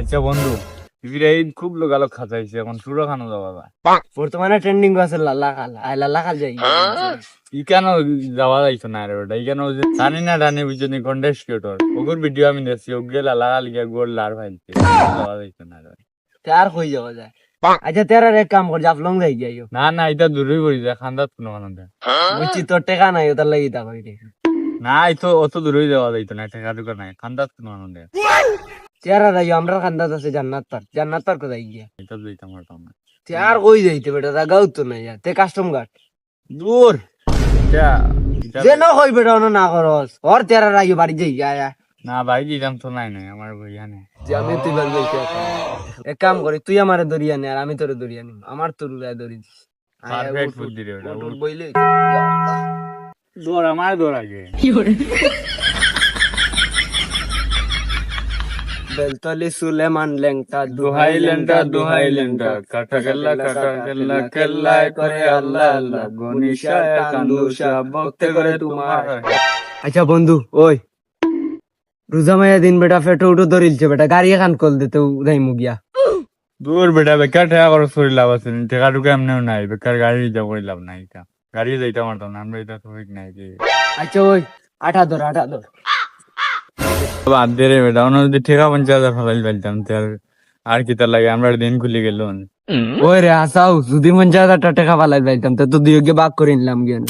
আচ্ছা বন্ধু, ইব্রাহিম খুব লোকালোক খাতাইছে, এখন সুরা খানো যাওয়া যায়। বর্তমানে ট্রেন্ডিং আছে লাল্লা খাল লাল্লা খাল যাই ই কেন যাওয়া যাইতো না রে ওটা? ই কেন জানি না জানি বুঝনি কন্টেস্ট ক্রিয়েটর ওগুর ভিডিও আমি দেখছি, ওগুলো লালা লিগা গোল লার ফাইলতে যাওয়া যাইতো না রে। আর কই যাওয়া যায়। আচ্ছা তেরা এক কাম কর, জাফলং যাই যাইও। না না, এটা দূরই পড়ি যায়, খান্দাত কোনো মানে বুঝছি তোর টেকা নাই, ওটার লাগি তা কই রে। না, এতো অত দূরই যাওয়া যাইতো না, টাকা টুকা নাই, খান্দাত কোনো মানে তেরা যাইও, আমরা খান্দাত আছে জান্নাত পার কোথায় গিয়া। এটা যাইতাম আর না। আর কই যাইতে বেটা, জাগাও তো নাই আর তে কাস্টম ঘাট দূর যে না কই বেটা অন না করস ওর তেরা রাইও বাড়ি যাই আয়া। না ভাই দিতাম তো নাই নাই আমার বইয়া নেই। যে আমি তুই বাড়ি যাইতে এক কাম করি, তুই আমারে দরিয়া নে আর আমি তোরে দরিয়া নিম, আমার তোর দরি দিস। পারফেক্ট বুদ্ধি রে ওটা। বইলে দৌড় আমার দৌড় আগে। বেলতলি সুলেমান লেংটা দুহাই লেন্টা কাটা কেল্লা কেল্লায় করে আল্লাহ আল্লাহ গনিশা কান্দুশা ভক্তে করে তোমার। আচ্ছা বন্ধু, ওই রোজা মাইয়া দিন বেটা ফেটো উঠো ধরিলছে বেটা, গাড়ি খান কল দিতে উদাই মুগিয়া। দূর বেটা, বেকার টাকা খরচ করে লাভ আছে, টাকা টুকা এমনিও নাই, বেকার গাড়ি রিজার্ভ করে লাভ নাই। এটা গাড়ি যাইতে পারতাম না আমরা, এটা তো ঠিক নাই যে। আচ্ছা ওই আঠা ধর বাদ দে রে বেটা, অন্য যদি টাকা 50,000 ফেলাই ফেলতাম আর কি তার লাগে, আমরা দিন খুলে গেল। ওই রে আসাও, যদি 50,000 টাকা পালাই যাইতাম তো দুই গে বাক করে নিলাম গিয়ে।